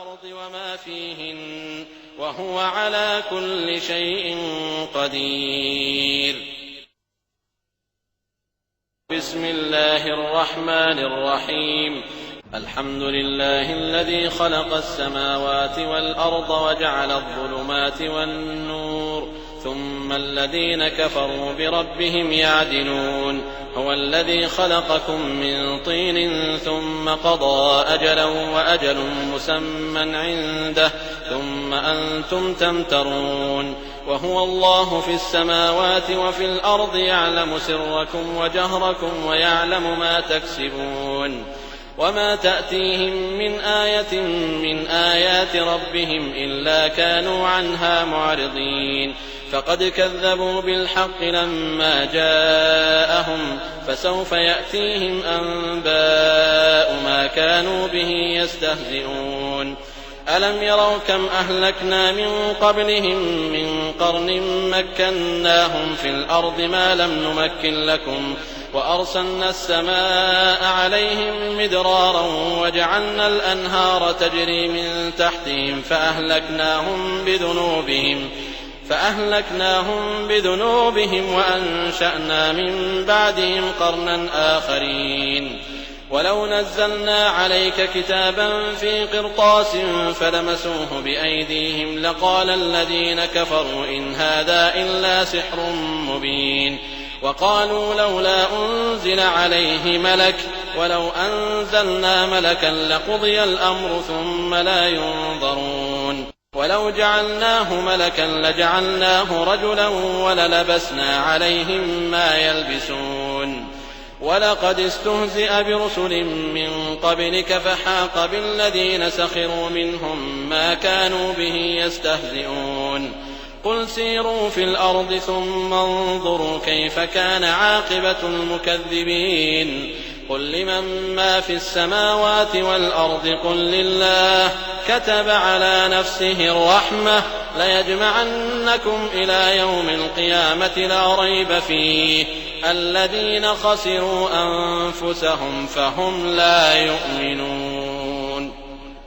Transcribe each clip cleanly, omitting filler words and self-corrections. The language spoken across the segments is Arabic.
والأرض وما فيهن وهو على كل شيء قدير. بسم الله الرحمن الرحيم. الحمد لله الذي خلق السماوات والأرض وجعل الظلمات والنور ثم الذين كفروا بربهم يعدلون. هو الذي خلقكم من طين ثم قضى أجلا وأجل مسمى عنده ثم أنتم تمترون. وهو الله في السماوات وفي الأرض يعلم سركم وجهركم ويعلم ما تكسبون. وما تأتيهم من آية من آيات ربهم إلا كانوا عنها معرضين. فقد كذبوا بالحق لما جاءهم فسوف يأتيهم أنباء ما كانوا به يستهزئون. ألم يروا كم أهلكنا من قبلهم من قرن مكناهم في الأرض ما لم نمكن لكم وأرسلنا السماء عليهم مدرارا وجعلنا الأنهار تجري من تحتهم فأهلكناهم بذنوبهم وأنشأنا من بعدهم قرنا آخرين. ولو نزلنا عليك كتابا في قرطاس فلمسوه بأيديهم لقال الذين كفروا إن هذا إلا سحر مبين. وقالوا لولا أنزل عليه ملك ولو أنزلنا ملكا لقضي الأمر ثم لا ينظرون. ولو جعلناه ملكا لجعلناه رجلا وللبسنا عليهم ما يلبسون. ولقد استهزئ برسل من قبلك فحاق بالذين سخروا منهم ما كانوا به يستهزئون. قل سيروا في الأرض ثم انظروا كيف كان عاقبة المكذبين. قل لمن ما في السماوات والأرض قل لله كتب على نفسه الرحمة ليجمعنكم إلى يوم القيامة لا ريب فيه الذين خسروا أنفسهم فهم لا يؤمنون.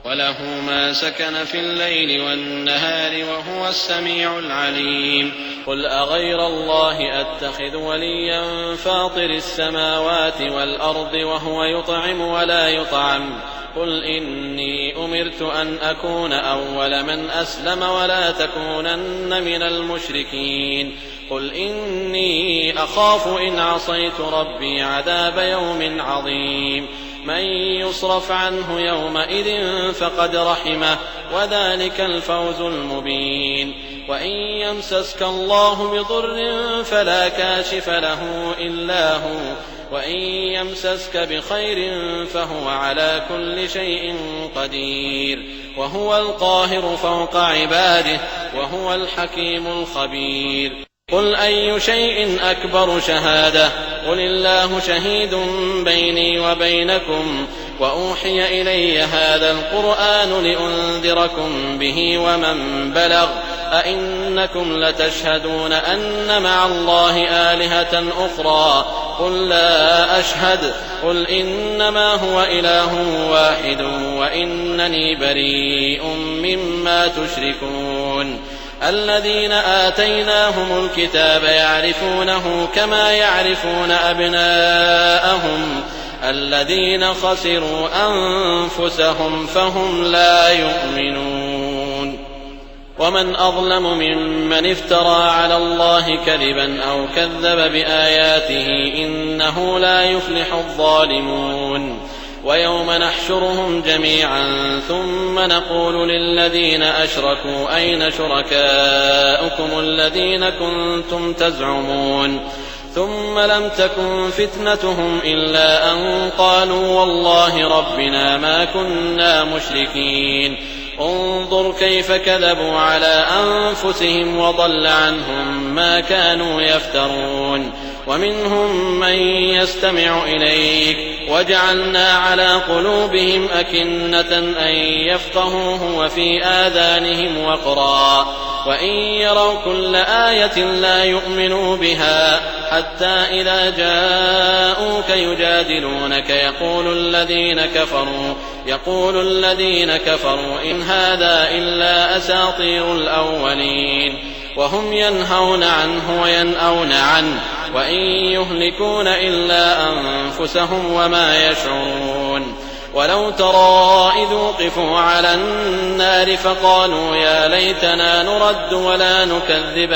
وله ما سكن في الليل والنهار وهو السميع العليم. قل أغير الله أتخذ وليا فاطر السماوات والأرض وهو يطعم ولا يطعم. قل إني أمرت أن أكون أول من أسلم ولا تكونن من المشركين. قل إني أخاف إن عصيت ربي عذاب يوم عظيم. من يصرف عنه يومئذ فقد رحمه وذلك الفوز المبين. وإن يمسسك الله بضر فلا كاشف له إلا هو وإن يمسسك بخير فهو على كل شيء قدير. وهو القاهر فوق عباده وهو الحكيم الخبير. قل أي شيء أكبر شهادة قل الله شهيد بيني وبينكم وأوحي إلي هذا القرآن لأنذركم به ومن بلغ أئنكم لتشهدون أن مع الله آلهة أخرى قل لا أشهد قل إنما هو إله واحد وإنني بريء مما تشركون. الذين آتيناهم الكتاب يعرفونه كما يعرفون أبناءهم الذين خسروا أنفسهم فهم لا يؤمنون. ومن أظلم ممن افترى على الله كذبا أو كذب بآياته إنه لا يفلح الظالمون. ويوم نحشرهم جميعا ثم نقول للذين أشركوا أين شركاؤكم الذين كنتم تزعمون ثم لم تكن فتنتهم إلا أن قالوا والله ربنا ما كنا مشركين. انظر كيف كذبوا على أنفسهم وضل عنهم ما كانوا يفترون. ومنهم من يستمع إليك وجعلنا على قلوبهم أكنة أن يفقهوه وفي آذانهم وقرا وإن يروا كل آية لا يؤمنوا بها حتى إذا جاءوك يجادلونك يقول الذين كفروا إن هذا إلا أساطير الأولين وهم ينهون عنه وينأون عنه وإن يهلكون إلا أنفسهم وما يشعرون ولو ترى إذ وقفوا على النار فقالوا يا ليتنا نرد ولا نكذب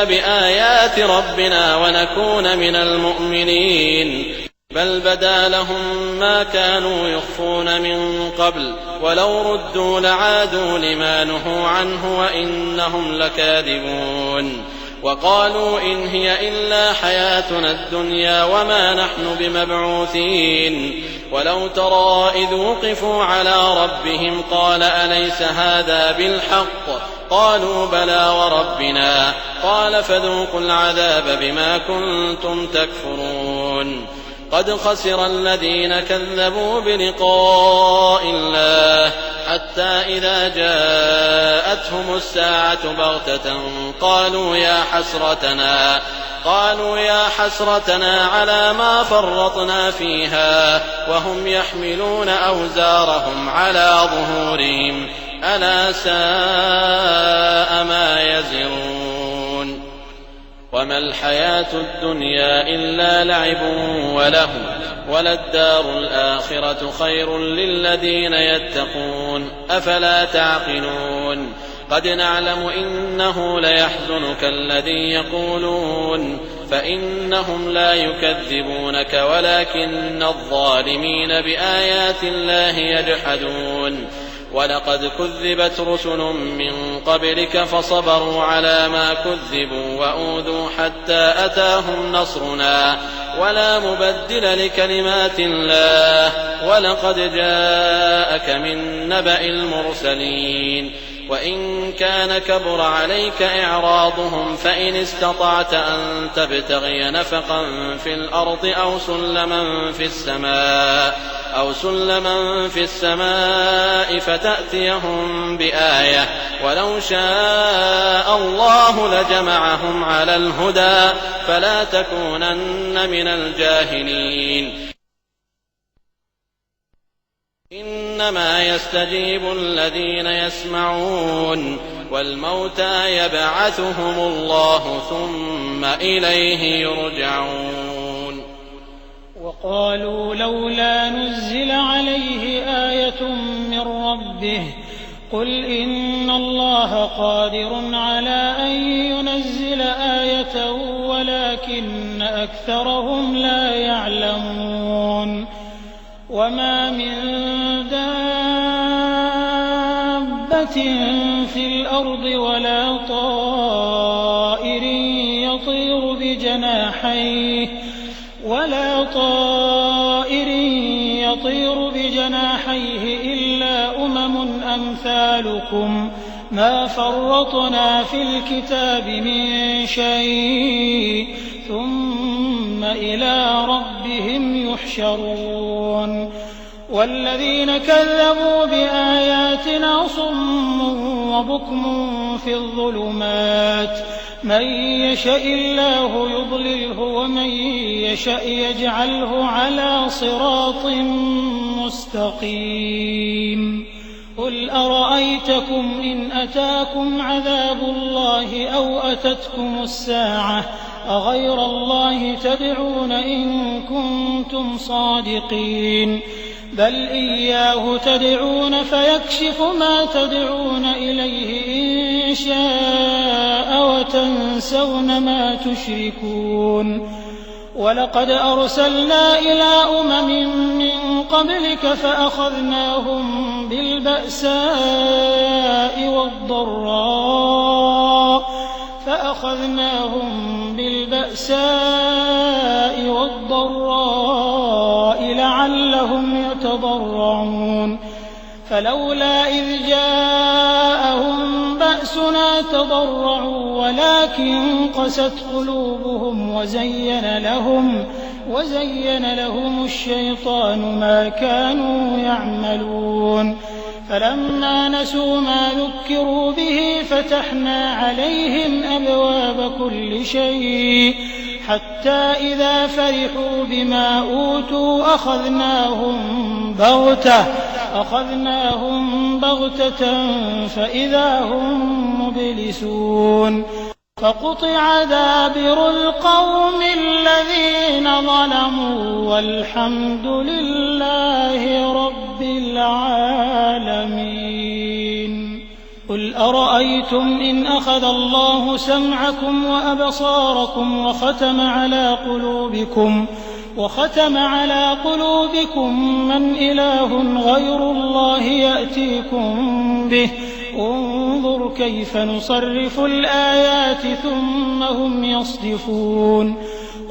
بآيات ربنا ونكون من المؤمنين بل بدا لهم ما كانوا يخفون من قبل ولو ردوا لعادوا لما نهوا عنه وإنهم لكاذبون وقالوا إن هي إلا حياتنا الدنيا وما نحن بمبعوثين ولو ترى إذ وقفوا على ربهم قال أليس هذا بالحق قالوا بلى وربنا قال فذوقوا العذاب بما كنتم تكفرون قد خسر الذين كذبوا بلقاء الله حتى إذا جاءتهم الساعة بغتة قالوا يا حسرتنا على ما فرطنا فيها وهم يحملون أوزارهم على ظهورهم ألا ساء ما يزرون وما الحياة الدنيا إلا لعب وله وللدار الآخرة خير للذين يتقون أفلا تعقلون قد نعلم إنه ليحزنك الذي يقولون فإنهم لا يكذبونك ولكن الظالمين بآيات الله يجحدون ولقد كذبت رسل من قبلك فصبروا على ما كذبوا وأوذوا حتى أتاهم نصرنا ولا مبدل لكلمات الله ولقد جاءك من نبأ المرسلين وإن كان كبر عليك إعراضهم فإن استطعت أن تبتغي نفقا في الأرض أو سلما في السماء فتأتيهم بآية ولو شاء الله لجمعهم على الهدى فلا تكونن من الجاهلين إنما يستجيب الذين يسمعون والموتى يبعثهم الله ثم إليه يرجعون وقالوا لولا نزل عليه آية من ربه قل إن الله قادر على أن ينزل آية ولكن أكثرهم لا يعلمون وما من دابة في الأرض ولا طائر يطير بجناحيه إلا أمم أمثالكم ما فرطنا في الكتاب من شيء ثم إلى ربهم يحشرون والذين كذبوا بآياتنا صم وبكم في الظلمات من يشاء الله يضلله ومن يشاء يجعله على صراط مستقيم قل أرأيتكم إن أتاكم عذاب الله أو أتتكم الساعة أغير الله تدعون إن كنتم صادقين بل إياه تدعون فيكشف ما تدعون إليه إن شاء وتنسون ما تشركون ولقد أرسلنا إلى أمم من قبلك فأخذناهم بالبأساء والضراء لعلهم يتضرعون فلولا إذ جاءهم بأسنا تضرعوا ولكن قست قلوبهم وزين لهم الشيطان ما كانوا يعملون فلما نسوا ما ذكروا به فتحنا عليهم أبواب كل شيء حتى إذا فرحوا بما أوتوا أخذناهم بغتة فإذا هم مبلسون فقطع دابر القوم الذين ظلموا والحمد لله رب العالمين. قل أرأيتم إن أخذ الله سمعكم وأبصاركم وختم على قلوبكم من إله غير الله يأتيكم به انظر كيف نصرف الآيات ثم هم يصدفون.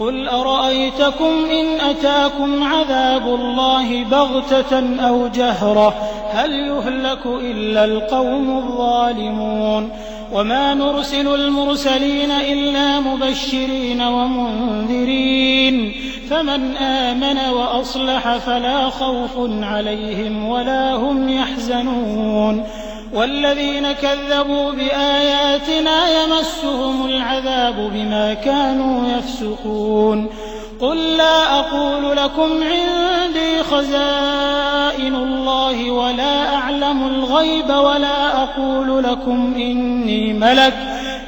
قل أرأيتكم إن أتاكم عذاب الله بغتة أو جهرة هل يهلك إلا القوم الظالمون. وما نرسل المرسلين إلا مبشرين ومنذرين فمن آمن وأصلح فلا خوف عليهم ولا هم يحزنون. والذين كذبوا بآياتنا يمسهم العذاب بما كانوا يفسقون. قل لا أقول لكم عندي خزائن الله ولا أعلم الغيب ولا أقول لكم إني ملك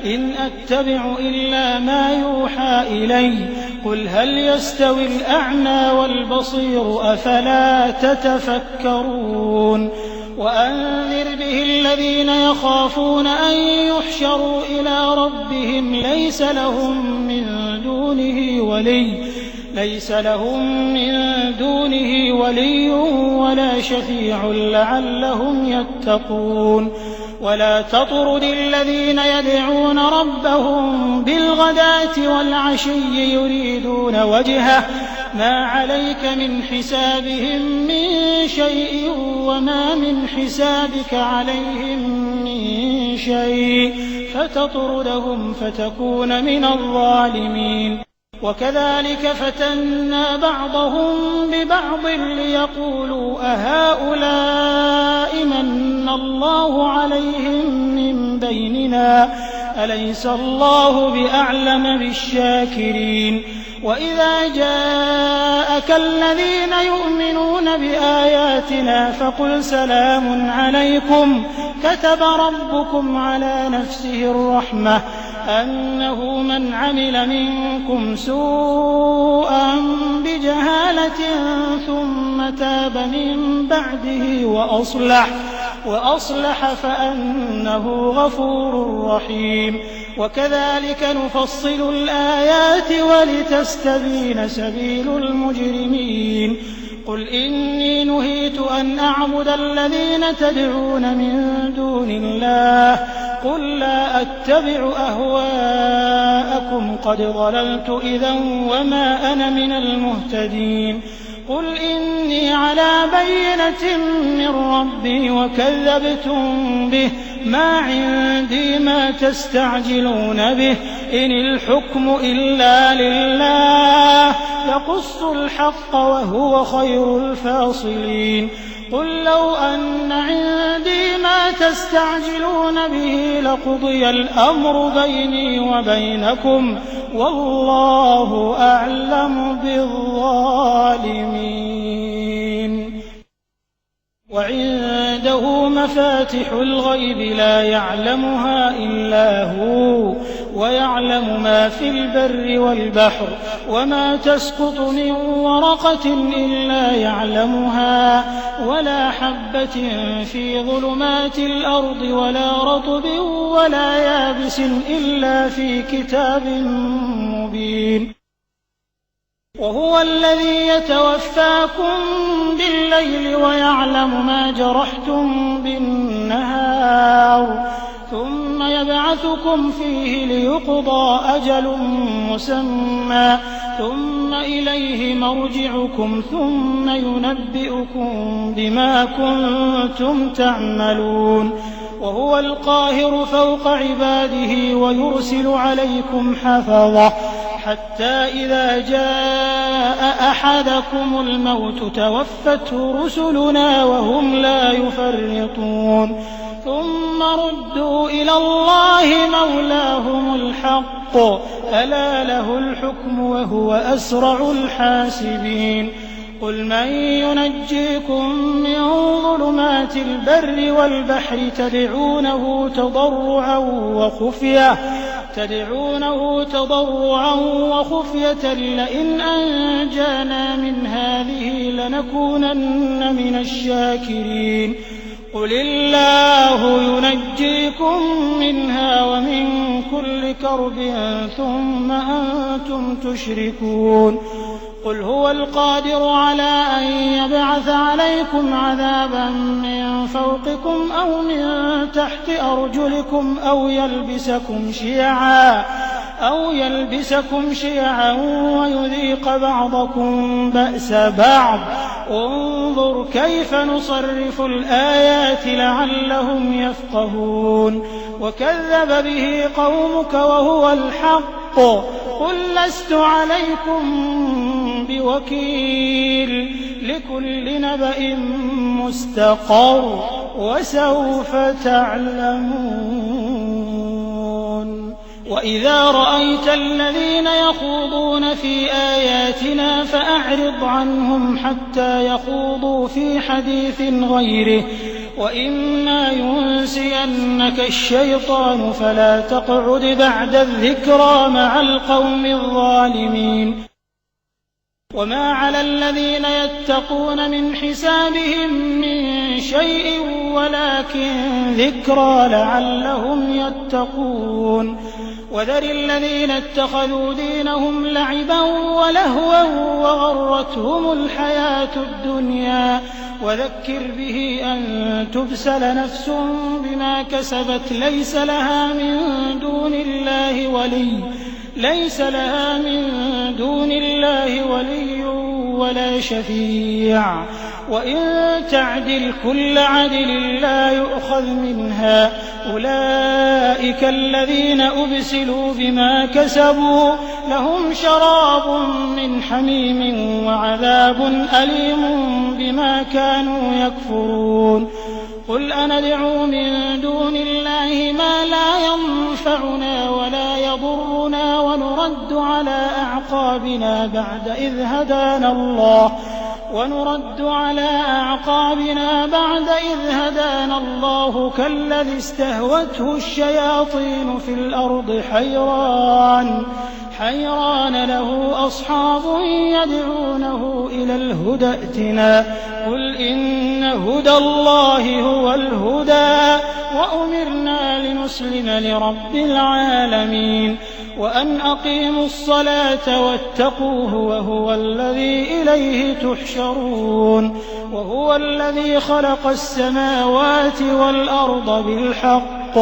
إن أتبع إلا ما يوحى إلي قل هل يستوي الأعمى والبصير أفلا تتفكرون. وأنذر به الذين يخافون أن يحشروا إلى ربهم ليس لهم من دونه ولي ولا شفيع لعلهم يتقون. ولا تطرد الذين يدعون ربهم بالغداة والعشي يريدون وجهه ما عليك من حسابهم من شيء وما من حسابك عليهم من شيء فتطردهم فتكون من الظالمين. وكذلك فتنا بعضهم ببعض ليقولوا أهؤلاء من الله عليهم من بيننا أليس الله بأعلم بالشاكرين. وإذا جاءك الذين يؤمنون بآياتنا فقل سلام عليكم كتب ربكم على نفسه الرحمة أنه من عمل منكم سوءا بجهالة ثم تاب من بعده وأصلح فأنه غفور رحيم. وكذلك نفصل الآيات ولتستبين سبيل المجرمين. قل إني نهيت أن أعبد الذين تدعون من دون الله قل لا أتبع أهواءكم قد ضللت إذا وما أنا من المهتدين. قل إني على بينة من ربي وكذبتم به ما عندي ما تستعجلون به إن الحكم إلا لله يقص الحق وهو خير الفاصلين. قل لو أن عندي ما تستعجلون به لقضي الأمر بيني وبينكم والله أعلم بالظالمين. وعنده مفاتح الغيب لا يعلمها إلا هو ويعلم ما في البر والبحر وما تسقط من ورقة إلا يعلمها ولا حبة في ظلمات الأرض ولا رطب ولا يابس إلا في كتاب مبين. وهو الذي يتوفاكم بالليل ويعلم ما جرحتم بالنهار ثم يبعثكم فيه ليقضى أجل مسمى ثم إليه مرجعكم ثم ينبئكم بما كنتم تعملون. وهو القاهر فوق عباده ويرسل عليكم حفظة حتى إذا جاء أحدكم الموت توفته رسلنا وهم لا يفرطون ثم ردوا إلى الله مولاهم الحق ألا له الحكم وهو أسرع الحاسبين قل من ينجيكم من ظلمات البر والبحر تدعونه تضرعا وخفية لئن أنجانا من هذه لنكونن من الشاكرين قل الله ينجيكم منها ومن كل كرب ثم أنتم تشركون قل هو القادر على أن يبعث عليكم عذابا من فوقكم أو من تحت أرجلكم أو يلبسكم شيعا ويذيق بعضكم بأس بعض انظر كيف نصرف الآيات لعلهم يفقهون وكذب به قومك وهو الحق قل لست عليكم بوكيل لكل نبأ مستقر وسوف تعلمون وإذا رأيت الذين يخوضون في آياتنا فأعرض عنهم حتى يخوضوا في حديث غيره وإما ينسينك الشيطان فلا تقعد بعد الذكرى مع القوم الظالمين وما على الذين يتقون من حسابهم من شيء ولكن ذكرى لعلهم يتقون وذر الذين اتخذوا دينهم لعبا ولهوا وغرتهم الحياة الدنيا وذكر به أن تبسل نفس بما كسبت ليس لها من دون الله ولي ولا شفيع وإن تعدل كل عدل لا يؤخذ منها أولئك الذين أبسلوا بما كسبوا لهم شراب من حميم وعذاب أليم بما كانوا يكفرون قل أندعو من دون الله ما لا ينفعنا ولا يضرنا ونرد على أعقابنا بعد إذ هدانا الله كالذي استهوته الشياطين في الأرض حيران له أصحاب يدعونه إلى الهدى ائتنا قل إن هدى الله هو الهدى وأمرنا لنسلم لرب العالمين وأن أقيموا الصلاة واتقوه وهو الذي إليه تحشرون وهو الذي خلق السماوات والأرض بالحق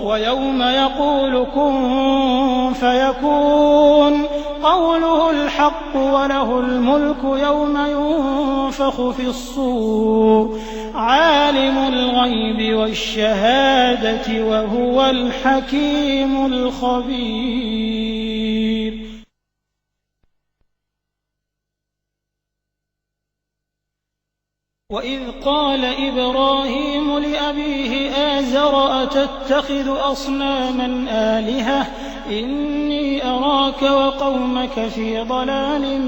ويوم يقول كن فيكون قوله الحق وله الملك يوم ينفخ في الصور عالم الغيب والشهادة وهو الحكيم الخبير وإذ قال إبراهيم لأبيه آزر أتتخذ أصناما آلهة إني أراك وقومك في ضلال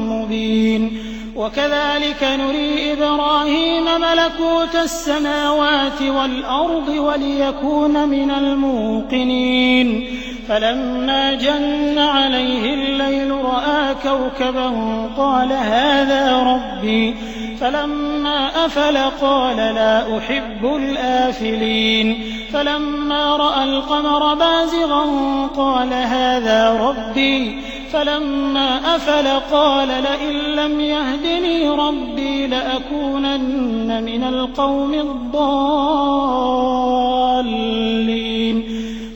مبين وكذلك نري إبراهيم ملكوت السماوات والأرض وليكون من الموقنين فلما جن عليه الليل رأى كوكبا قال هذا ربي فلما أفل قال لا أحب الآفلين فلما رأى القمر بازغا قال هذا ربي فلما أفل قال لئن لم يهدني ربي لأكونن من القوم الضالين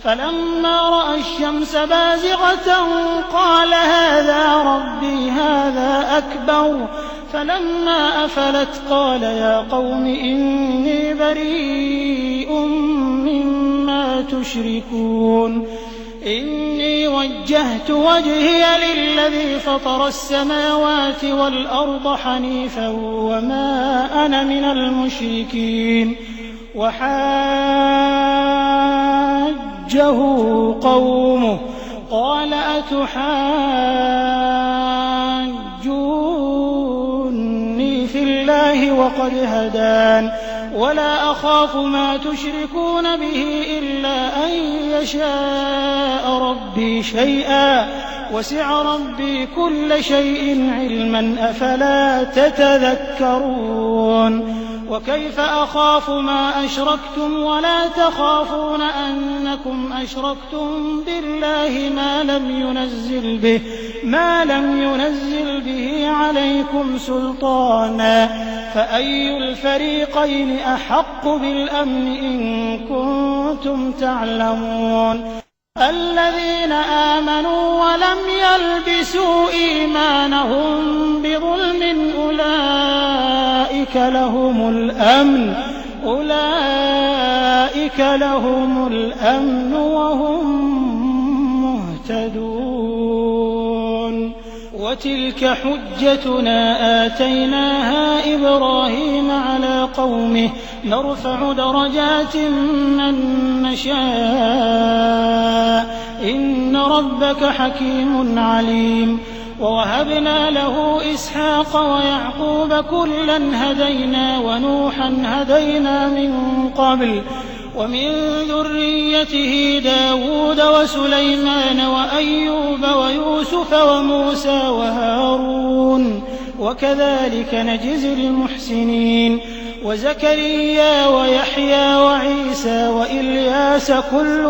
فلما رأى الشمس بازغة قال هذا ربي هذا أكبر فلما أفلت قال يا قوم إني بريء مما تشركون إني وجهت وجهي للذي فطر السماوات والأرض حنيفا وما أنا من المشركين وحاجه قومه قال أتحاجوني في الله وقد هدان ولا أخاف ما تشركون به إلا أن يشاء ربي شيئا وسع ربي كل شيء علما أفلا تتذكرون وكيف أخاف ما أشركتم ولا تخافون أنكم أشركتم بالله ما لم ينزل به عليكم سلطانا فأي الفريقين أحق بالأمن إن كنتم تعلمون الذين آمنوا ولم يلبسوا إيمانهم بظلم أولئك لهم الأمن وهم مهتدون وتلك حجتنا آتيناها إبراهيم على قومه نرفع درجات من نشاء إن ربك حكيم عليم ووهبنا له إسحاق ويعقوب كلا هدينا ونوحا هدينا من قبل ومن ذريته داود وسليمان وأيوب ويوسف وموسى وهارون وكذلك نجزي المحسنين وزكريا ويحيى وعيسى وإلياس كل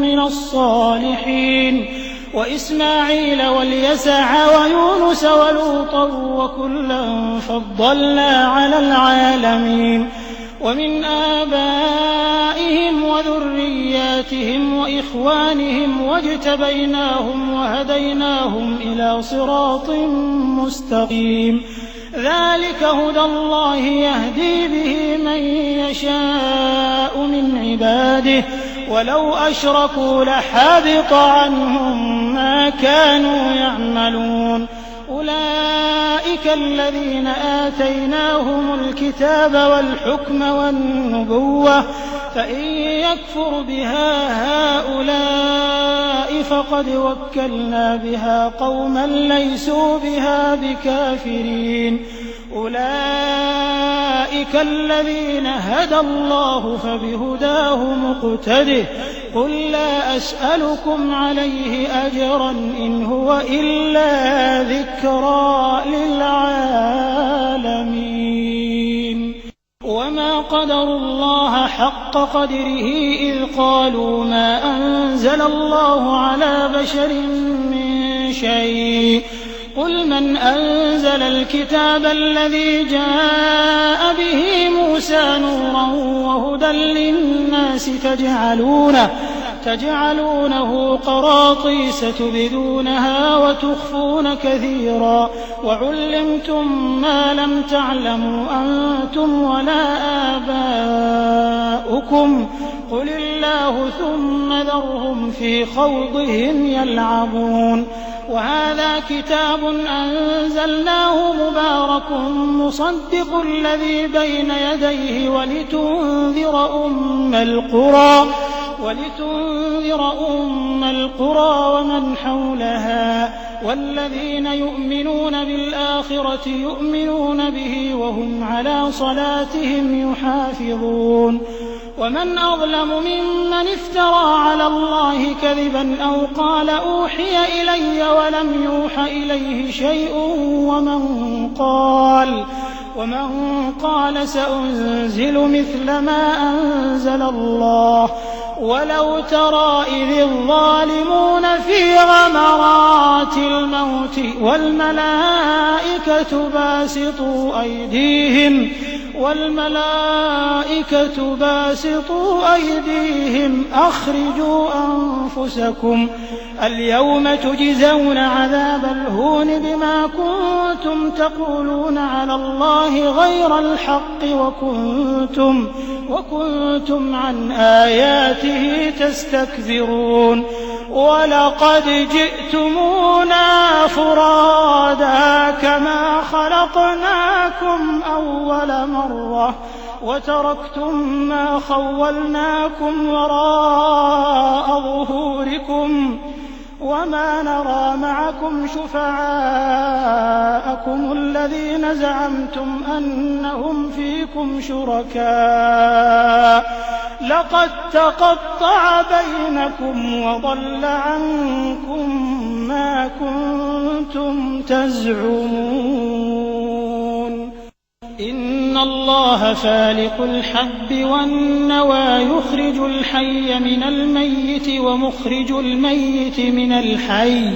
من الصالحين وإسماعيل واليسع ويونس ولوطا وكلا فضلنا على العالمين ومن آبائهم وذرياتهم وإخوانهم واجتبيناهم وهديناهم إلى صراط مستقيم ذلك هدى الله يهدي به من يشاء من عباده ولو أشركوا لحبط عنهم ما كانوا يعملون أولئك الذين آتيناهم الكتاب والحكم والنبوة فإن يكفر بها هؤلاء فقد وكلنا بها قوما ليسوا بها بكافرين أولئك الذين هدى الله فبهداه مقتده قل لا أسألكم عليه أجرا إن هو إلا ذكرى للعالمين وما قدروا الله حق قدره إذ قالوا ما أنزل الله على بشر من شيء قل من أنزل الكتاب الذي جاء به موسى نورا وهدى للناس تجعلونه قراطيس تبدونها وتخفون كثيرا وعلمتم ما لم تعلموا أنتم ولا آباؤكم قل الله ثم ذرهم في خوضهم يلعبون وهذا كتاب أنزلناه مبارك مصدق الذي بين يديه ولتنذر أم القرى ومن حولها والذين يؤمنون بالآخرة يؤمنون به وهم على صلاتهم يحافظون ومن أظلم ممن افترى على الله كذبا أو قال أوحي إلي ولم يوح إليه شيء ومن قال سأنزل مثل ما أنزل الله ولو ترى إذ الظالمون في غمرات الموت والملائكة باسطوا أيديهم والملائكة باسطوا أيديهم أخرجوا أنفسكم اليوم تجزون عذاب الهون بما كنتم تقولون على الله غير الحق وكنتم عن آياته تستكبرون ولقد جئتمونا فرادا كما خلقناكم أول مرة وتركتم ما خولناكم وراء ظهوركم وما نرى معكم شفعاءكم الذين زعمتم أنهم فيكم شركاء لقد تقطع بينكم وضل عنكم ما كنتم تزعمون إن الله فالق الحب والنوى يخرج الحي من الميت ومخرج الميت من الحي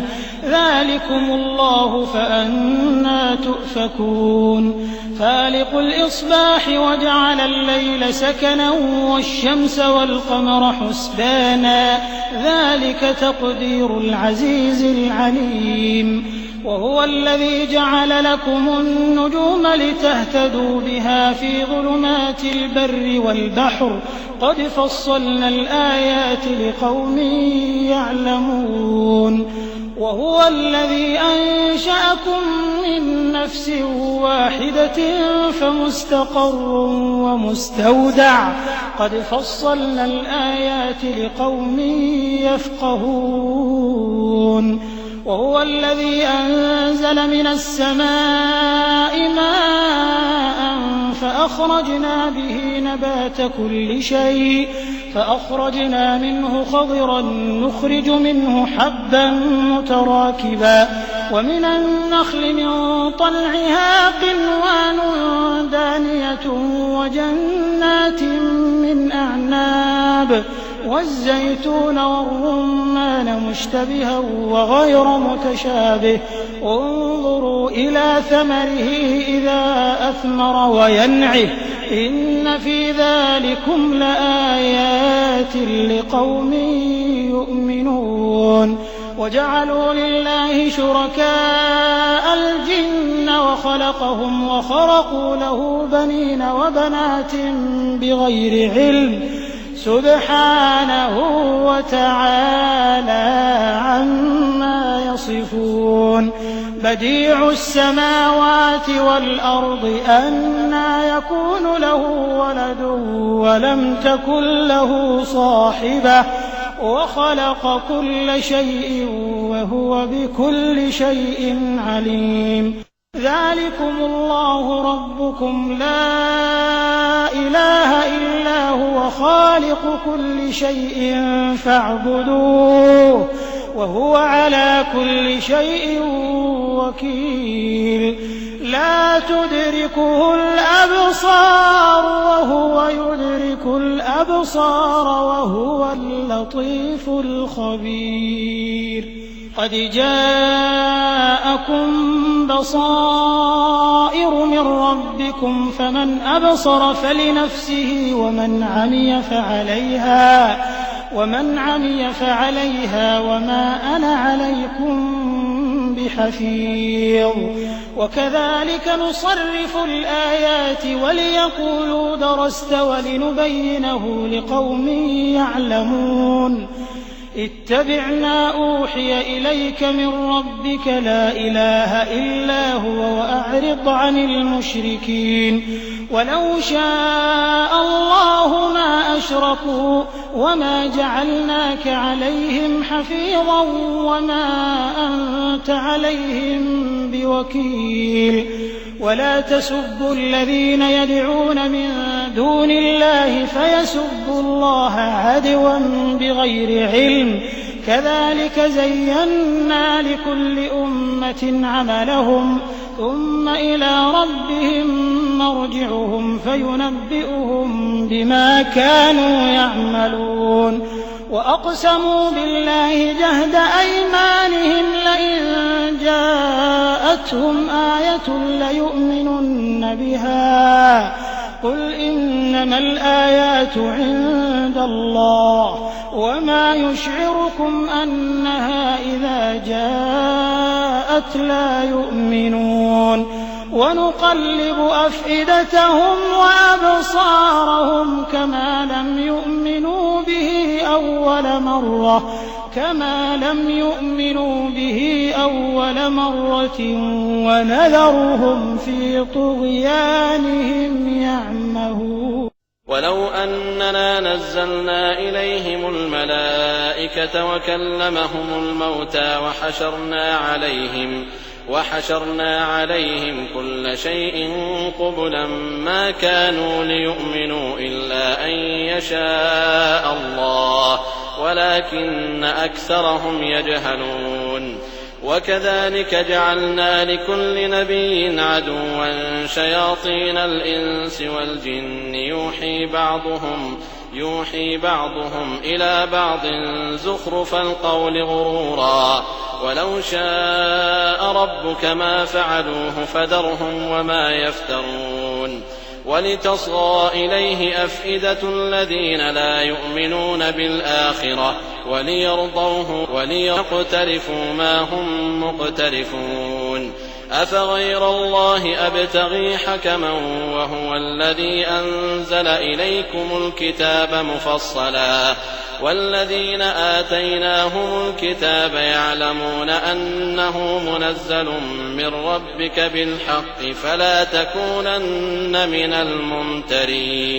ذلكم الله فأنى تؤفكون فالق الإصباح وجعل الليل سكنا والشمس والقمر حسبانا ذلك تقدير العزيز العليم وهو الذي جعل لكم النجوم لتهتدوا بها في ظلمات البر والبحر قد فصلنا الآيات لقوم يعلمون وهو الذي أنشأكم من نفس واحدة فمستقر ومستودع قد فصلنا الآيات لقوم يفقهون وهو الذي أنزل من السماء ماء فأخرجنا به نبات كل شيء فأخرجنا منه خضرا نخرج منه حبا متراكبا ومن النخل من طلعها قنوان دانية وجنات من أعناب والزيتون والرمان مشتبها وغير متشابه انظروا إلى ثمره إذا أثمر وينعه إن في ذلكم لآيات لقوم يؤمنون وجعلوا لله شركاء الجن وخلقهم وخرقوا له بنين وبنات بغير علم سبحانه وتعالى عما يصفون بديع السماوات والأرض أنى يكون له ولد ولم تكن له صاحبة وخلق كل شيء وهو بكل شيء عليم ذلكم الله ربكم لا إله إلا هو خالق كل شيء فاعبدوه وهو على كل شيء وكيل لا تدركه الأبصار وهو يدرك الأبصار وهو اللطيف الخبير قد جاءكم بصائر من ربكم فمن أبصر فلنفسه ومن عمي فعليها وما أنا عليكم بحفيظ وكذلك نصرف الآيات وليقولوا درست ولنبينه لقوم يعلمون اتبع ما أوحي إليك من ربك لا إله إلا هو وأعرض عن المشركين ولو شاء الله ما أشركوا وما جعلناك عليهم حفيظا وما أنت عليهم بوكيل ولا تسبوا الذين يدعون من دون الله فيسبوا الله عدوا بغير علم كذلك زينا لكل أمة عملهم ثم إلى ربهم مرجعهم فينبئهم بما كانوا يعملون وأقسموا بالله جهد أيمانهم لئن جاءتهم آية ليؤمنن بها إنما الآيات عند الله وما يشعركم أنها إذا جاءت لا يؤمنون ونقلب أفئدتهم وأبصارهم كما لم يؤمنوا به أول مرة ونذرهم في طغيانهم يعمهون ولو أننا نزلنا إليهم الملائكة وكلمهم الموتى وحشرنا عليهم كل شيء قبلا ما كانوا ليؤمنوا إلا أن يشاء الله ولكن أكثرهم يجهلون وكذلك جعلنا لكل نبي عدوا شياطين الإنس والجن يوحي بعضهم إلى بعض زخرف القول غرورا ولو شاء ربك ما فعلوه فذرهم وما يفترون ولتصغى إليه أفئدة الذين لا يؤمنون بالآخرة وليرضوه وليقترفوا ما هم مقترفون أفغير الله أبتغي حكما وهو الذي أنزل إليكم الكتاب مفصلا والذين آتيناهم الكتاب يعلمون أنه منزل من ربك بالحق فلا تكونن من الممترين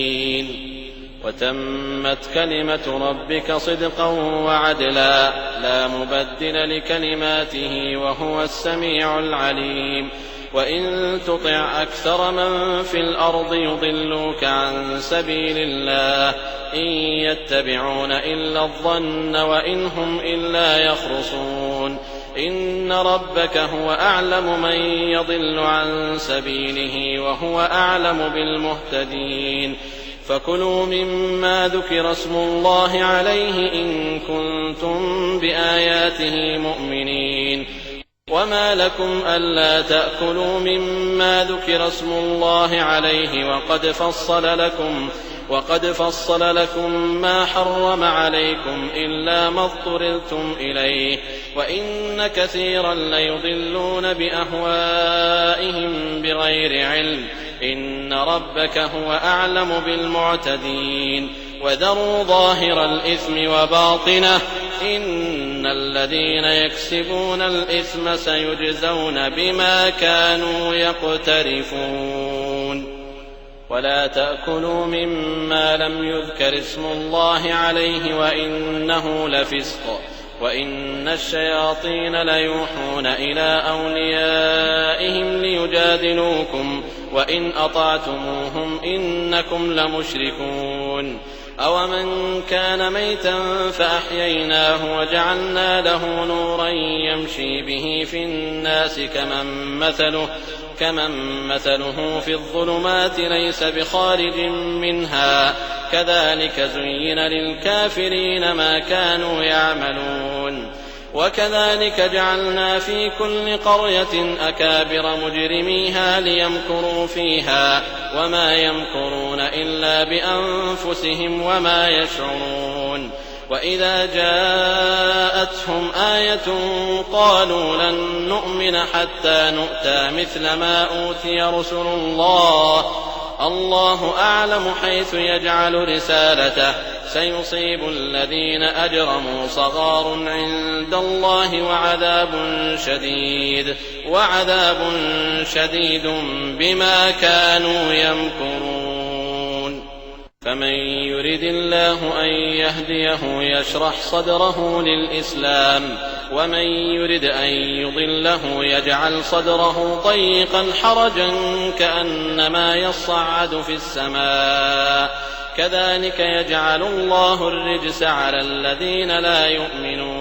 وتمت كلمة ربك صدقا وعدلا لا مبدل لكلماته وهو السميع العليم وإن تطع أكثر من في الأرض يضلوك عن سبيل الله إن يتبعون إلا الظن وإن هم إلا يخرصون إن ربك هو أعلم من يضل عن سبيله وهو أعلم بالمهتدين فكلوا مما ذكر اسم الله عليه إن كنتم بآياته مؤمنين وما لكم ألا تأكلوا مما ذكر اسم الله عليه وقد فصل لكم ما حرم عليكم إلا ما اضطررتم إليه وإن كثيرا ليضلون بأهوائهم بغير علم إن ربك هو أعلم بالمعتدين وذروا ظاهر الإثم وباطنه إن الذين يكسبون الإثم سيجزون بما كانوا يقترفون ولا تأكلوا مما لم يذكر اسم الله عليه وإنه لفسق وإن الشياطين ليوحون إلى أوليائهم ليجادلوكم وإن أطعتموهم إنكم لمشركون أومن كان ميتا فأحييناه وجعلنا له نورا يمشي به في الناس كمن مثله في الظلمات ليس بخارج منها كذلك زين للكافرين ما كانوا يعملون وكذلك جعلنا في كل قرية أكابر مجرميها ليمكروا فيها وما يمكرون إلا بأنفسهم وما يشعرون وإذا جاءتهم آية قالوا لن نؤمن حتى نؤتى مثل ما أوتي رسل الله أعلم حيث يجعل رسالته سيصيب الذين أجرموا صغار عند الله وعذاب شديد بما كانوا يمكرون فمن يرد الله أن يهديه يشرح صدره للإسلام ومن يرد أن يضله يجعل صدره ضيقا حرجا كأنما يصعد في السماء كذلك يجعل الله الرجس على الذين لا يؤمنون